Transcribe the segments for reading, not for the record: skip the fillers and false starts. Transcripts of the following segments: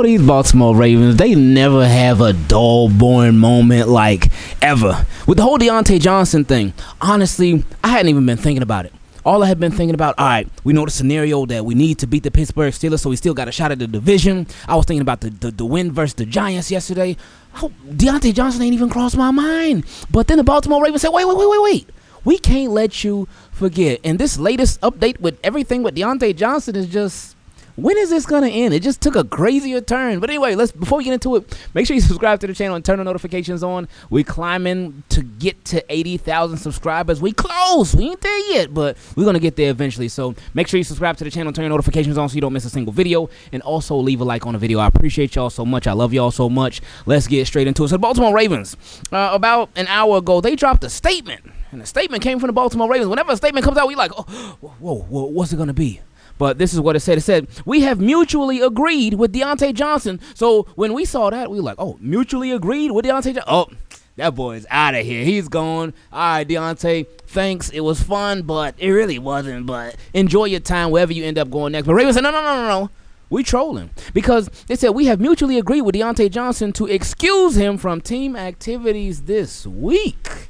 these Baltimore Ravens, they never have a dull, boring moment, like, ever. With the whole Diontae Johnson thing, honestly, I hadn't even been thinking about it. All I had been thinking about, all right, we know the scenario that we need to beat the Pittsburgh Steelers, so we still got a shot at the division. I was thinking about the win versus the Giants yesterday. Diontae Johnson ain't even crossed my mind. But then the Baltimore Ravens said, wait. We can't let you forget. And this latest update with everything with Diontae Johnson is just, when is this going to end? It just took a crazier turn. But anyway, before we get into it, make sure you subscribe to the channel and turn the notifications on. We climbing to get to 80,000 subscribers. We close. We ain't there yet, but we're going to get there eventually. So make sure you subscribe to the channel and turn your notifications on so you don't miss a single video. And also leave a like on the video. I appreciate y'all so much. I love y'all so much. Let's get straight into it. So the Baltimore Ravens, about an hour ago, they dropped a statement. And the statement came from the Baltimore Ravens. Whenever a statement comes out, we like, oh, whoa, what's it going to be? But this is what it said. It said, we have mutually agreed with Diontae Johnson. So when we saw that, we were like, oh, mutually agreed with Diontae Johnson? Oh, that boy's out of here. He's gone. All right, Diontae, thanks. It was fun, but it really wasn't. But enjoy your time wherever you end up going next. But Ravens said, no. We trolling. Because they said, we have mutually agreed with Diontae Johnson to excuse him from team activities this week.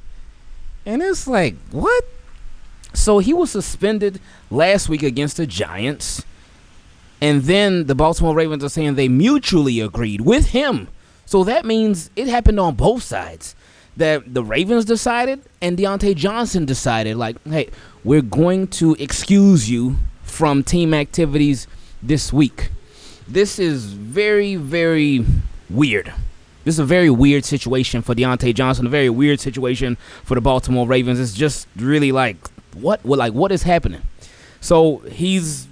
And it's like, what? So he was suspended last week against the Giants. And then the Baltimore Ravens are saying they mutually agreed with him. So that means it happened on both sides. That the Ravens decided and Diontae Johnson decided, like, hey, we're going to excuse you from team activities this week. This is very, very weird. This is a very weird situation for Diontae Johnson, a very weird situation for the Baltimore Ravens. It's just really like, what is happening? So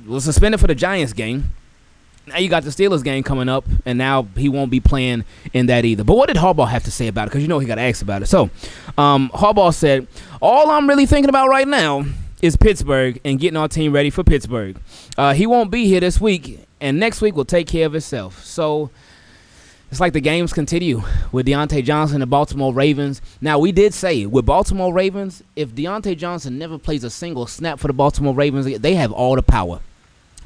was suspended for the Giants game. Now you got the Steelers game coming up, and now he won't be playing in that either. But what did Harbaugh have to say about it? Because he got asked about it. So Harbaugh said, all I'm really thinking about right now is Pittsburgh and getting our team ready for Pittsburgh. He won't be here this week, and next week will take care of itself. So it's like the games continue with Diontae Johnson and the Baltimore Ravens. Now, we did say with Baltimore Ravens, if Diontae Johnson never plays a single snap for the Baltimore Ravens, they have all the power.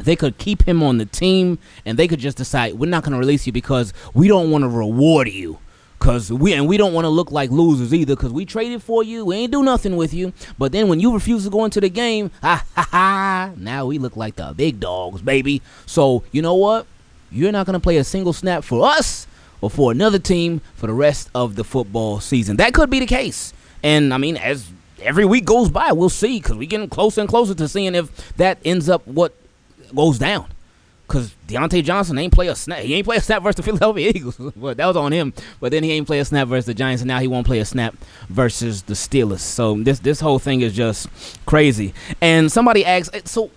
They could keep him on the team, and they could just decide, we're not going to release you because we don't want to reward you. We don't want to look like losers either because we traded for you. We ain't do nothing with you. But then when you refuse to go into the game, now we look like the big dogs, baby. So, you know what? You're not going to play a single snap for us or for another team for the rest of the football season. That could be the case. And, I mean, as every week goes by, we'll see because we're getting closer and closer to seeing if that ends up what goes down. Because Diontae Johnson ain't play a snap. He ain't play a snap versus the Philadelphia Eagles. Well, that was on him. But then he ain't play a snap versus the Giants, and now he won't play a snap versus the Steelers. So this whole thing is just crazy. And somebody asked, so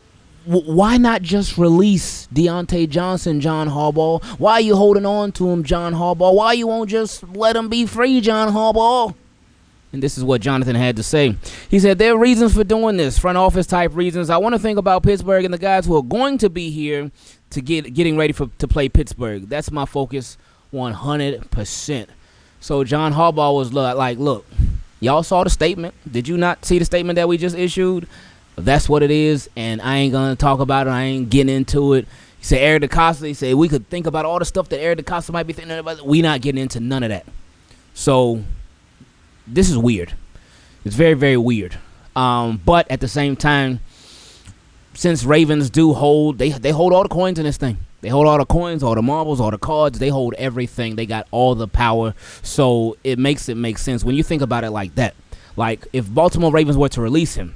why not just release Diontae Johnson, John Harbaugh? Why are you holding on to him, John Harbaugh? Why you won't just let him be free, John Harbaugh? And this is what Jonathan had to say. He said, there are reasons for doing this, front office type reasons. I want to think about Pittsburgh and the guys who are going to be here to getting ready to play Pittsburgh. That's my focus 100%. So John Harbaugh was like, look, y'all saw the statement. Did you not see the statement that we just issued? That's what it is, and I ain't going to talk about it. I ain't getting into it. He said Eric DeCosta, he said we could think about all the stuff that Eric DeCosta might be thinking about. We not getting into none of that. So this is weird. It's very, very weird. But at the same time, since Ravens do hold, they hold all the coins in this thing. They hold all the coins, all the marbles, all the cards. They hold everything. They got all the power. So it makes it make sense when you think about it like that. Like if Baltimore Ravens were to release him,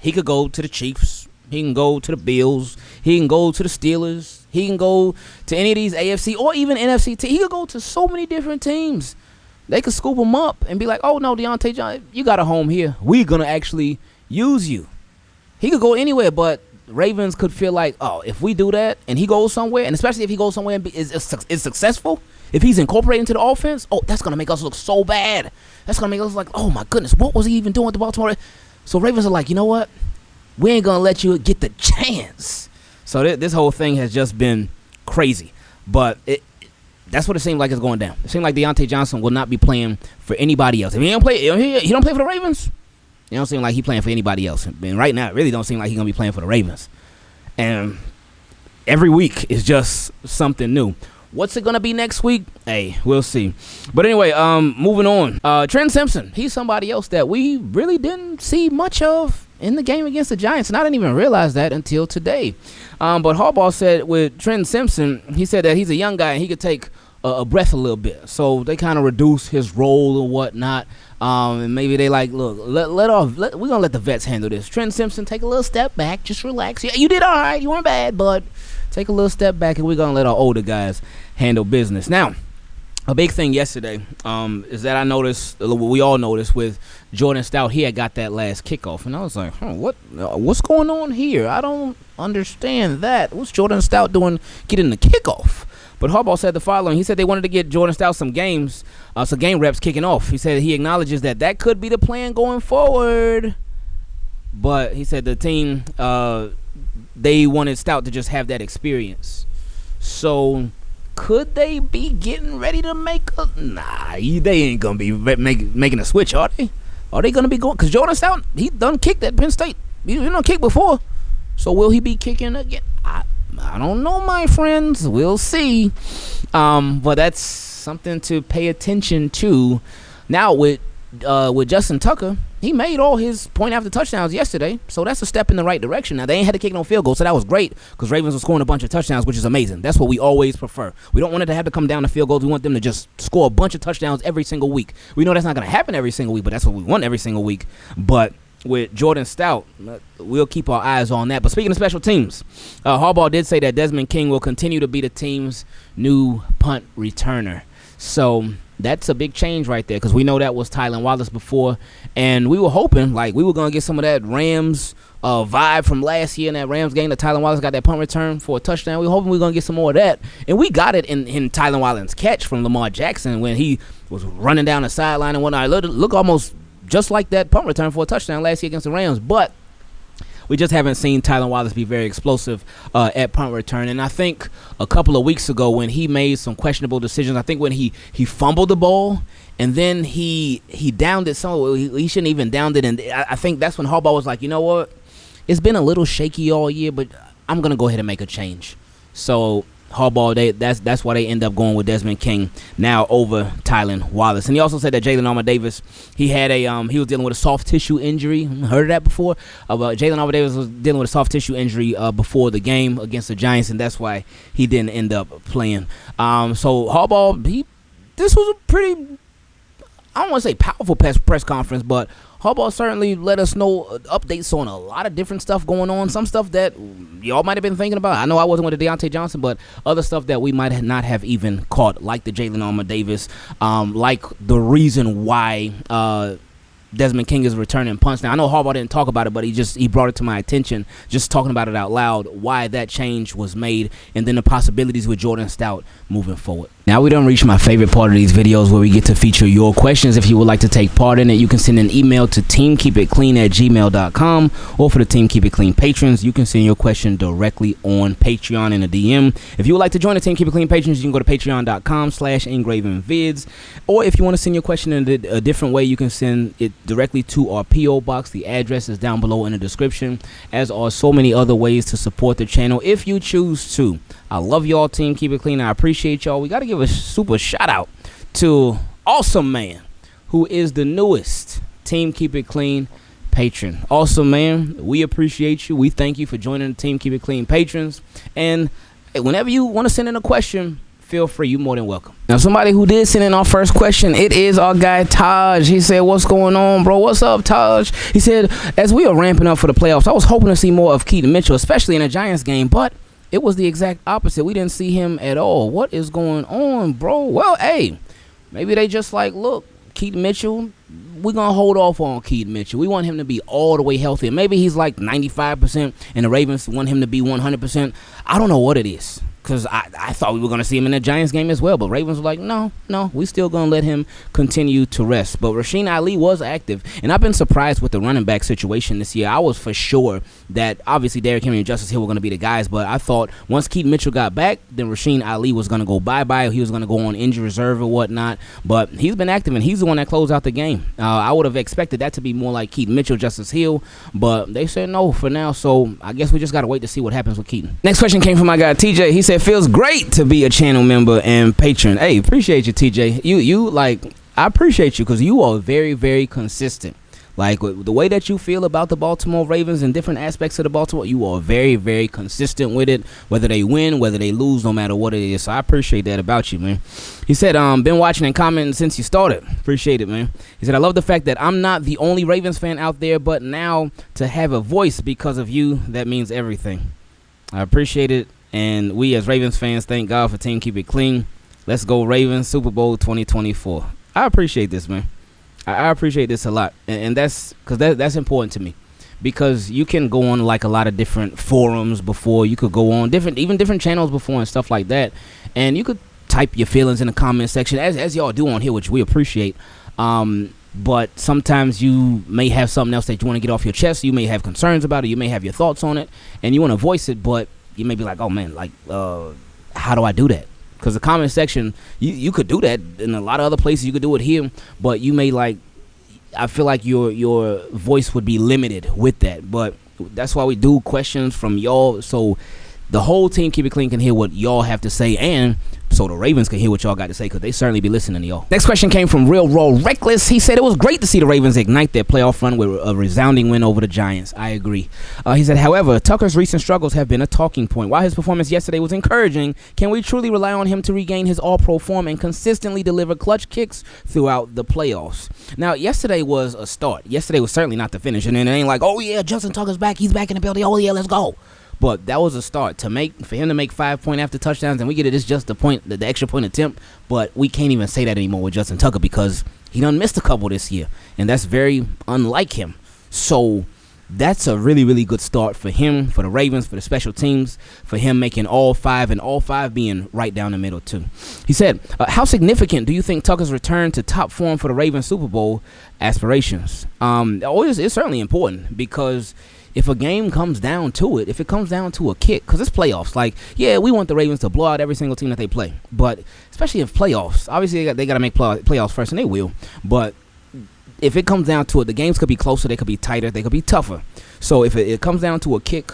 he could go to the Chiefs. He can go to the Bills. He can go to the Steelers. He can go to any of these AFC or even NFC teams. He could go to so many different teams. They could scoop him up and be like, oh, no, Diontae Johnson, you got a home here. We're going to actually use you. He could go anywhere, but Ravens could feel like, oh, if we do that and he goes somewhere, and especially if he goes somewhere and is successful, if he's incorporated into the offense, oh, that's going to make us look so bad. That's going to make us like, oh, my goodness, what was he even doing with the Baltimore? So Ravens are like, you know what? We ain't going to let you get the chance. So this whole thing has just been crazy. But that's what it seems like it's going down. It seems like Diontae Johnson will not be playing for anybody else. If he don't play for the Ravens, it don't seem like he's playing for anybody else. And right now, it really don't seem like he's going to be playing for the Ravens. And every week is just something new. What's it gonna be next week? Hey, we'll see. But anyway, moving on. Trent Simpson, he's somebody else that we really didn't see much of in the game against the Giants, and I didn't even realize that until today. But Harbaugh said with Trent Simpson, he said that he's a young guy and he could take a breath a little bit. So they kind of reduce his role or whatnot. And maybe they like, look, we're gonna let the vets handle this. Trent Simpson, take a little step back, just relax. Yeah, you did all right, you weren't bad, but take a little step back, and we're gonna let our older guys handle business. Now, a big thing yesterday is that I noticed, we all noticed with Jordan Stout, he had got that last kickoff, and I was like, what's going on here? I don't understand that. What's Jordan Stout doing getting the kickoff? But Harbaugh said the following. He said they wanted to get Jordan Stout some game reps kicking off. He said he acknowledges that could be the plan going forward. But he said the team, they wanted Stout to just have that experience. So could they be getting ready to make a... Nah, they ain't going to be making a switch, are they? Are they going to be going... Because Jordan Stout, he done kicked at Penn State. He done kicked before. So will he be kicking again? I don't know, my friends. We'll see. But that's something to pay attention to. Now, with Justin Tucker, he made all his point after touchdowns yesterday, so that's a step in the right direction. Now, they ain't had to kick no field goal, so that was great because Ravens were scoring a bunch of touchdowns, which is amazing. That's what we always prefer. We don't want it to have to come down to field goals. We want them to just score a bunch of touchdowns every single week. We know that's not going to happen every single week, but that's what we want every single week. But with Jordan Stout, we'll keep our eyes on that. But speaking of special teams, Harbaugh did say that Desmond King will continue to be the team's new punt returner. So that's a big change right there because we know that was Tylan Wallace before, and we were hoping like we were going to get some of that Rams vibe from last year in that Rams game that Tylan Wallace got that punt return for a touchdown. We were hoping we were going to get some more of that, and we got it in Tylan Wallace's catch from Lamar Jackson when he was running down the sideline and whatnot. Look almost just like that punt return for a touchdown last year against the Rams, but we just haven't seen Tylan Wallace be very explosive at punt return. And I think a couple of weeks ago when he made some questionable decisions, I think when he fumbled the ball and then he downed it somewhere, he shouldn't even downed it. And I think that's when Harbaugh was like, you know what? It's been a little shaky all year, but I'm going to go ahead and make a change. So Harbaugh, that's why they end up going with Desmond King now over Tylan Wallace. And he also said that Jalen Armour-Davis, he was dealing with a soft tissue injury. Heard of that before? Jalen Armour-Davis was dealing with a soft tissue injury before the game against the Giants, and that's why he didn't end up playing. So Harbaugh, this was a pretty, I don't want to say powerful press conference, but Harbaugh certainly let us know updates on a lot of different stuff going on. Some stuff that y'all might have been thinking about. I know I wasn't with the Diontae Johnson, but other stuff that we might not have even caught, like the Jalen Armour-Davis, like the reason why Desmond King is returning punts. Now, I know Harbaugh didn't talk about it, but he brought it to my attention, just talking about it out loud, why that change was made, and then the possibilities with Jordan Stout moving forward. Now we done reached my favorite part of these videos where we get to feature your questions. If you would like to take part in it, you can send an email to teamkeepitclean@gmail.com, or for the Team Keep It Clean patrons, you can send your question directly on Patreon in a DM. If you would like to join the Team Keep It Clean patrons, you can go to patreon.com/Ingravenvids, or if you want to send your question in a different way, you can send it directly to our P.O. box. The address is down below in the description, as are so many other ways to support the channel if you choose to. I love y'all, Team Keep It Clean. I appreciate y'all. We got to give a super shout out to Awesome Man, who is the newest Team Keep It Clean patron. Awesome Man, we appreciate you. We thank you for joining the Team Keep It Clean patrons. And whenever you want to send in a question, feel free. You're more than welcome. Now, somebody who did send in our first question, it is our guy Tajh. He said, what's going on, bro? What's up, Tajh? He said, as we are ramping up for the playoffs, I was hoping to see more of Keaton Mitchell, especially in a Giants game, but it was the exact opposite. We didn't see him at all. What is going on, bro? Well, hey, maybe they just like, look, Keaton Mitchell, we're going to hold off on Keaton Mitchell. We want him to be all the way healthy. Maybe he's like 95%, and the Ravens want him to be 100%. I don't know what it is, because I thought we were going to see him in the Giants game as well. But Ravens were like, no, we still going to let him continue to rest. But Rasheen Ali was active. And I've been surprised with the running back situation this year. I was for sure that obviously Derrick Henry and Justice Hill were going to be the guys. But I thought once Keaton Mitchell got back, then Rasheen Ali was going to go bye-bye. He was going to go on injury reserve or whatnot. But he's been active, and he's the one that closed out the game. I would have expected that to be more like Keaton Mitchell, Justice Hill. But they said no for now. So I guess we just got to wait to see what happens with Keaton. Next question came from my guy TJ. He said, said, feels great to be a channel member and patron. Hey, appreciate you, TJ. You like, I appreciate you because you are very, very consistent. Like, the way that you feel about the Baltimore Ravens and different aspects of the Baltimore, you are very, very consistent with it, whether they win, whether they lose, no matter what it is. So I appreciate that about you, man. He said, been watching and commenting since you started. Appreciate it, man. He said, I love the fact that I'm not the only Ravens fan out there, but now to have a voice because of you, that means everything. I appreciate it, and we as Ravens fans, thank God for Team Keep It Clean. Let's go Ravens, Super Bowl 2024. I appreciate this, man. I appreciate this a lot, and that's because that's important to me, because you can go on like a lot of different forums before, you could go on different channels before and stuff like that, and you could type your feelings in the comment section as y'all do on here, which we appreciate. But sometimes you may have something else that you want to get off your chest. You may have concerns about it. You may have your thoughts on it, and you want to voice it, but you may be like, oh man, like how do I do that? Because the comment section, you could do that in a lot of other places. You could do it here, but you may like, I feel like your voice would be limited with that. But that's why we do questions from y'all, so the whole team Keep It Clean can hear what y'all have to say, and so the Ravens can hear what y'all got to say, because they certainly be listening to y'all. Next question came from Real Raw Reckless. He said it was great to see the Ravens ignite their playoff run with a resounding win over the Giants. I agree. He said, however, Tucker's recent struggles have been a talking point. While his performance yesterday was encouraging, can we truly rely on him to regain his all-pro form and consistently deliver clutch kicks throughout the playoffs? Now, yesterday was a start. Yesterday was certainly not the finish, and then it ain't like, oh yeah, Justin Tucker's back, he's back in the building, oh yeah, let's go. But that was a start for him to make 5-point after touchdowns, and we get it. It's just the extra point attempt, but we can't even say that anymore with Justin Tucker because he done missed a couple this year, and that's very unlike him. So that's a really, really good start for him, for the Ravens, for the special teams, for him making all five, and all five being right down the middle too. He said, how significant do you think Tucker's return to top form for the Ravens Super Bowl aspirations? It's certainly important, because if a game comes down to it, if it comes down to a kick, because it's playoffs, like, yeah, we want the Ravens to blow out every single team that they play, but especially in playoffs, obviously they got to make playoffs first, and they will, but if it comes down to it, the games could be closer, they could be tighter, they could be tougher. So if it comes down to a kick,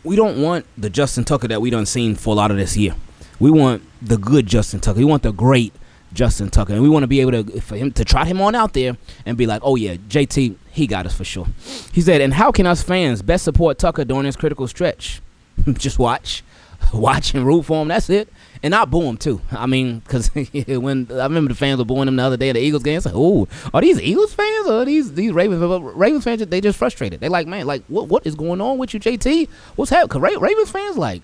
we don't want the Justin Tucker that we done seen for a lot of this year. We want the good Justin Tucker. We want the great Justin Tucker, and we want to be able to, for him to trot him on out there and be like, oh yeah, JT, he got us for sure. He said, and how can us fans best support Tucker during this critical stretch? Just watch and root for him. That's it. And not boo him too. I mean, because when I remember the fans were booing him the other day at the Eagles game, it's like, oh, are these Eagles fans or are these Ravens fans? They just frustrated. They like, man, like what is going on with you, JT? What's happening? Because Ravens fans, like,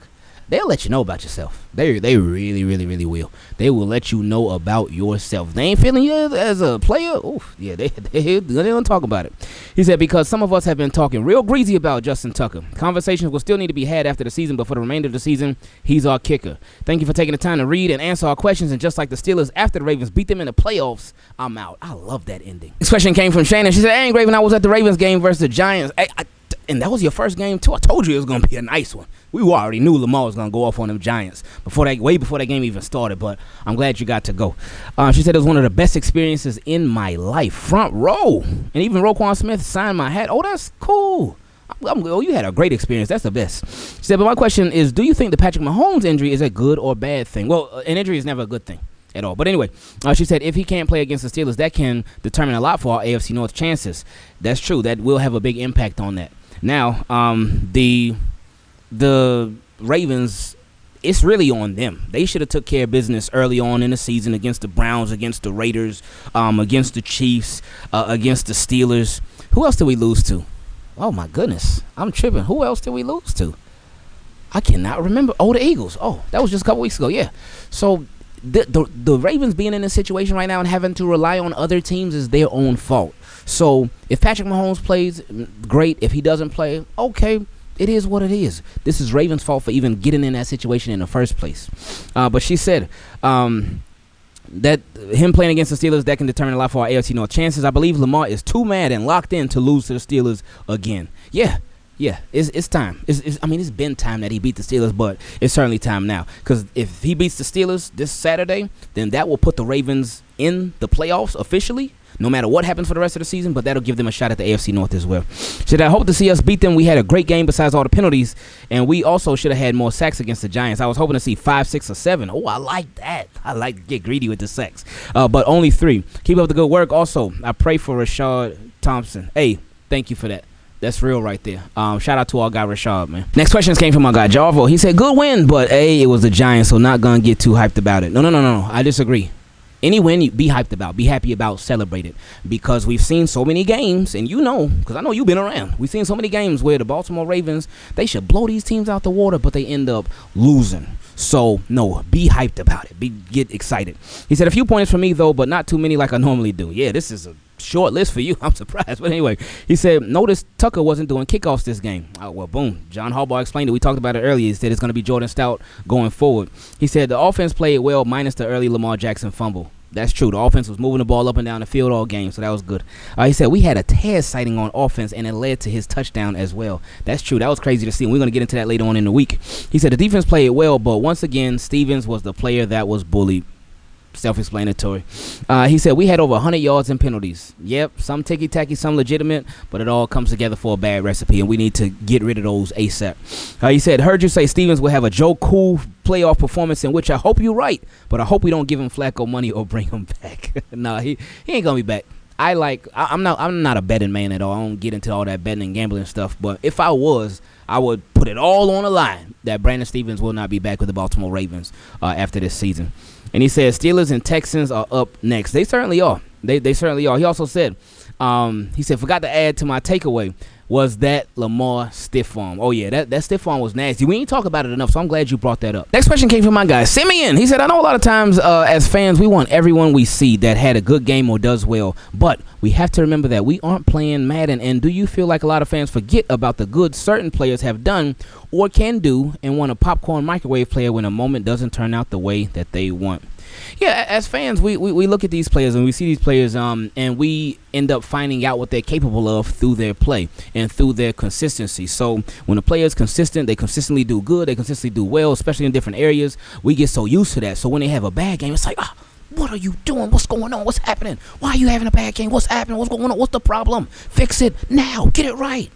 they'll let you know about yourself. They really, really, really will. They will let you know about yourself. They ain't feeling you as a player. Oof, yeah, they don't talk about it. He said, because some of us have been talking real greasy about Justin Tucker. Conversations will still need to be had after the season, but for the remainder of the season, he's our kicker. Thank you for taking the time to read and answer our questions. And just like the Steelers, after the Ravens beat them in the playoffs, I'm out. I love that ending. This question came from Shannon. She said, hey, Ingraven, I was at the Ravens game versus the Giants. And that was your first game too. I told you it was going to be a nice one. We already knew Lamar was going to go off on them Giants way before that game even started, but I'm glad you got to go. She said it was one of the best experiences in my life. Front row. And even Roquan Smith signed my hat. Oh, that's cool. You had a great experience. That's the best. She said, but my question is, do you think the Patrick Mahomes injury is a good or bad thing? Well, an injury is never a good thing at all. But anyway, she said if he can't play against the Steelers, that can determine a lot for our AFC North chances. That's true. That will have a big impact on that. Now, the Ravens, it's really on them. They should have took care of business early on in the season against the Browns, against the Raiders, against the Chiefs, against the Steelers. Who else did we lose to? Oh, my goodness. I'm tripping. Who else did we lose to? I cannot remember. Oh, the Eagles. Oh, that was just a couple weeks ago. Yeah. So the Ravens being in this situation right now and having to rely on other teams is their own fault. So if Patrick Mahomes plays, great. If he doesn't play, okay, it is what it is. This is Ravens' fault for even getting in that situation in the first place. But she said that him playing against the Steelers, that can determine a lot for our AFC North chances. I believe Lamar is too mad and locked in to lose to the Steelers again. Yeah, it's time. It's been time that he beat the Steelers, but it's certainly time now. Because if he beats the Steelers this Saturday, then that will put the Ravens in the playoffs officially. no matter what happens for the rest of the season, but that'll give them a shot at the AFC North as well. Should I hope to see us beat them? We had a great game besides all the penalties, and we also should have had more sacks against the Giants. I was hoping to see 5, 6, or 7. Oh, I like that. I like to get greedy with the sacks, but only 3. Keep up the good work. Also, I pray for Rashad Thompson. Hey, thank you for that. That's real right there. Shout out to our guy Rashad, man. Next questions came from our guy Jarvo. He said, good win, but it was the Giants, so not going to get too hyped about it. No. I disagree. Any win, you be hyped about, be happy about, celebrate it. Because we've seen so many games, and you know, because I know you've been around. We've seen so many games where the Baltimore Ravens, they should blow these teams out the water, but they end up losing. So, no, be hyped about it. Get excited. He said, a few points for me, though, but not too many like I normally do. Yeah, this is a short list for you. I'm surprised. But anyway, he said, notice Tucker wasn't doing kickoffs this game. Well, boom. John Harbaugh explained it. We talked about it earlier. He said it's going to be Jordan Stout going forward. He said the offense played well minus the early Lamar Jackson fumble. That's true. The offense was moving the ball up and down the field all game, so that was good. He said we had a Tajh sighting on offense, and it led to his touchdown as well. That's true. That was crazy to see, and we're going to get into that later on in the week. He said the defense played well, but once again, Stevens was the player that was bullied. Self-explanatory. He said we had over 100 yards in penalties. Yep, some ticky-tacky, some legitimate, but it all comes together for a bad recipe, and we need to get rid of those ASAP. He said, heard you say Stevens will have a Joe Cool playoff performance, in which I hope you're right, but I hope we don't give him Flacco money or bring him back. Nah, he ain't gonna be back. I'm not a betting man at all. I don't get into all that betting and gambling stuff, but if I was, I would put it all on the line that Brandon Stevens will not be back with the Baltimore Ravens after this season. And he said Steelers and Texans are up next. They certainly are. They certainly are. He also said, forgot to add to my takeaway was that Lamar stiff arm. Oh, yeah, that stiff arm was nasty. We ain't talk about it enough, so I'm glad you brought that up. Next question came from my guy, Simeon. He said, I know a lot of times as fans, we want everyone we see that had a good game or does well, but we have to remember that we aren't playing Madden. And do you feel like a lot of fans forget about the good certain players have done or can do and want a popcorn microwave player when a moment doesn't turn out the way that they want? Yeah, as fans, we look at these players and we see these players and we end up finding out what they're capable of through their play and through their consistency. So when a player is consistent, they consistently do good, they consistently do well, especially in different areas. We get so used to that. So when they have a bad game, it's like, what are you doing? What's going on? What's happening? Why are you having a bad game? What's happening? What's going on? What's the problem? Fix it now. Get it right.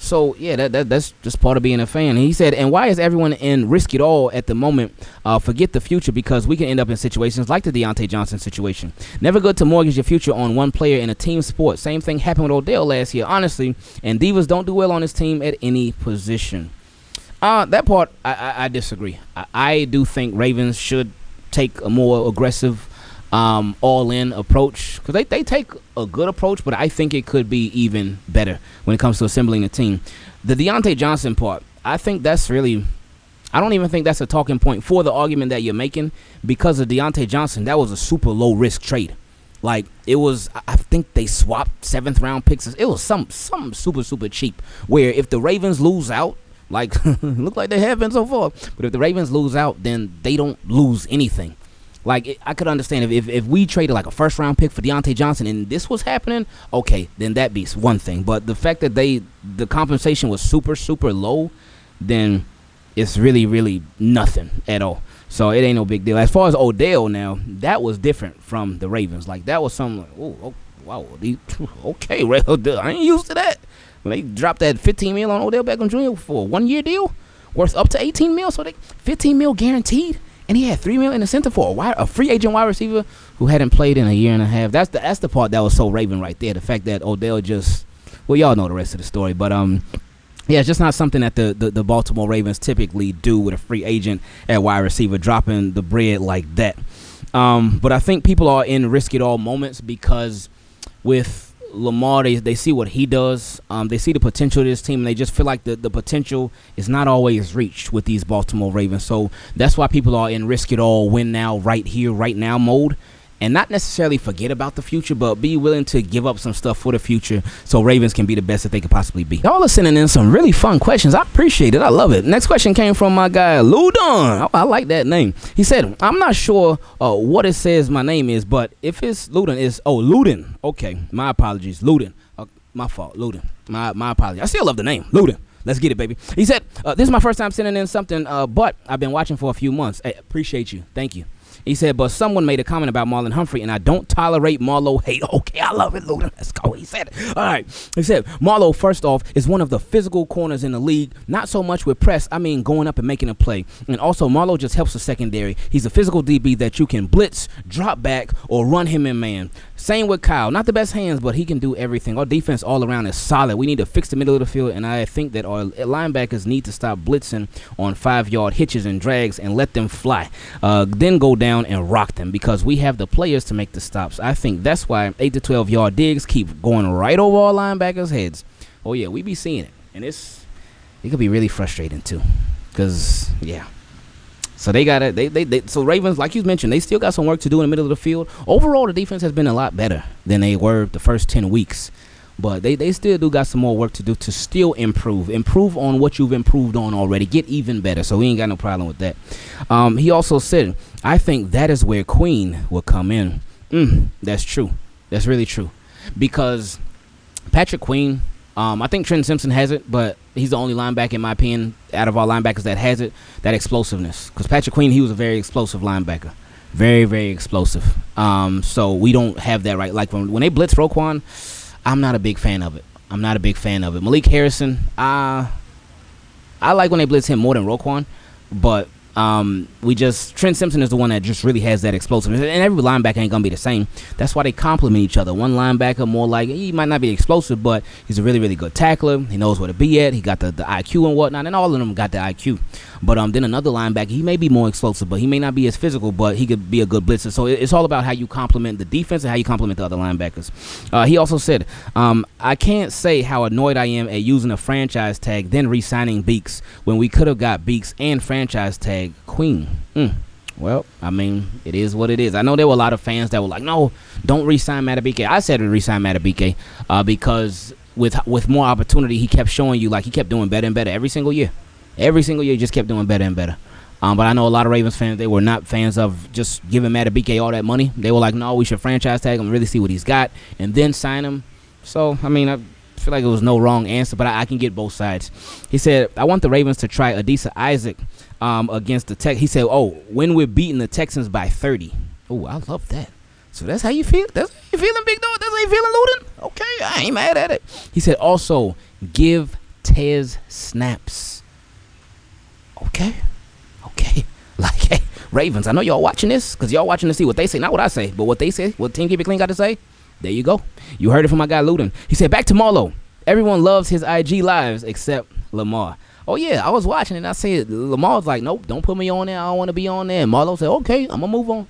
So, yeah, that's just part of being a fan. And he said, and why is everyone in risk it all at the moment? Forget the future, because we can end up in situations like the Diontae Johnson situation. Never good to mortgage your future on one player in a team sport. Same thing happened with Odell last year, honestly. And Divas don't do well on his team at any position. That part, I disagree. I do think Ravens should take a more aggressive all-in approach, because they take a good approach, but I think it could be even better when it comes to assembling a team. The Diontae Johnson part, I think that's really, I don't even think that's a talking point for the argument that you're making, because of Diontae Johnson, that was a super low-risk trade. Like, it was, I think they swapped 7th-round picks. It was something super, super cheap, where if the Ravens lose out, like, look like they have been so far, but if the Ravens lose out, then they don't lose anything. Like, I could understand if we traded like a 1st-round pick for Diontae Johnson and this was happening, okay, then that'd be one thing. But the fact that the compensation was super, super low, then it's really, really nothing at all. So it ain't no big deal. As far as Odell now, that was different from the Ravens. Like, that was something like, oh wow, okay, I ain't used to that. When they dropped that $15 million on Odell Beckham Jr. for a 1-year deal worth up to $18 million, so they $15 million guaranteed. And he had $3 million in the center for a free agent wide receiver who hadn't played in a year and a half. That's the part that was so Raven right there. The fact that Odell just, well, y'all know the rest of the story. But yeah, it's just not something that the Baltimore Ravens typically do with a free agent at wide receiver, dropping the bread like that. But I think people are in risk it all moments, because with Lamar, they see what he does. They see the potential of this team, and they just feel like the potential is not always reached with these Baltimore Ravens. So that's why people are in risk it all, win now, right here, right now mode, and not necessarily forget about the future, but be willing to give up some stuff for the future so Ravens can be the best that they could possibly be. Y'all are sending in some really fun questions. I appreciate it. I love it. Next question came from my guy, Loudon. I like that name. He said, I'm not sure what it says my name is, but if it's Loudon, it's, Loudon. Okay, my apologies. Loudon. My fault, Loudon. My apologies. I still love the name, Loudon. Let's get it, baby. He said, this is my first time sending in something, but I've been watching for a few months. Hey, appreciate you. Thank you. He said, but someone made a comment about Marlon Humphrey, and I don't tolerate Marlo hate. Okay, I love it, Loudon. Let's go. He said it. All right. He said, Marlo, first off, is one of the physical corners in the league. Not so much with press. I mean, going up and making a play. And also, Marlo just helps the secondary. He's a physical DB that you can blitz, drop back, or run him in man. Same with Kyle. Not the best hands, but he can do everything. Our defense all around is solid. We need to fix the middle of the field, and I think that our linebackers need to stop blitzing on 5-yard hitches and drags and let them fly. Then go down and rock them because we have the players to make the stops. I think that's why 8 to 12-yard digs keep going right over our linebackers' heads. Oh, yeah, we be seeing it. And it could be really frustrating, too. Because, yeah. So they got it. So Ravens, like you mentioned, they still got some work to do in the middle of the field. Overall, the defense has been a lot better than they were the first 10 weeks. But they still do got some more work to do to still improve. Improve on what you've improved on already. Get even better. So we ain't got no problem with that. He also said, I think that is where Queen will come in. That's true. That's really true. Because Patrick Queen, I think Trenton Simpson has it, but he's the only linebacker, in my opinion, out of our linebackers that has it, that explosiveness. Because Patrick Queen, he was a very explosive linebacker. Very, very explosive. So we don't have that right. Like when they blitz Roquan, I'm not a big fan of it. Malik Harrison, I like when they blitz him more than Roquan, but Trent Simpson is the one that just really has that explosiveness, and every linebacker ain't gonna be the same. That's why they complement each other. One linebacker more like, he might not be explosive, but he's a really, really good tackler. He knows where to be at. He got the IQ and whatnot, and all of them got the IQ. But then another linebacker, he may be more explosive, but he may not be as physical, but he could be a good blitzer. So it's all about how you complement the defense and how you complement the other linebackers. He also said, I can't say how annoyed I am at using a franchise tag, then re-signing Beaks when we could have got Beaks and franchise tag Queen. Well, I mean, it is what it is. I know there were a lot of fans that were like, no, don't re-sign Matabike. I said to re-sign Matabike because with more opportunity, he kept showing you, like, he kept doing better and better every single year. Every single year, he just kept doing better and better. But I know a lot of Ravens fans, they were not fans of just giving Matabike all that money. They were like, no, we should franchise tag him, really see what he's got, and then sign him. So, I mean, I feel like it was no wrong answer, but I can get both sides. He said, I want the Ravens to try Adisa Isaac against the Tech. He said, when we're beating the Texans by 30. Oh, I love that. So that's how you feel? That's how you feeling, big dog? That's how you feeling, Loudon? Okay, I ain't mad at it. He said, also, give Tez snaps. Okay. Like, hey, Ravens, I know y'all watching this because y'all watching to see what they say. Not what I say, but what they say. What Team Keep It Clean got to say. There you go. You heard it from my guy, Loudon. He said, back to Marlo. Everyone loves his IG lives except Lamar. Oh, yeah, I was watching it. And I said, Lamar's like, nope, don't put me on there. I don't want to be on there. And Marlo said, okay, I'm going to move on.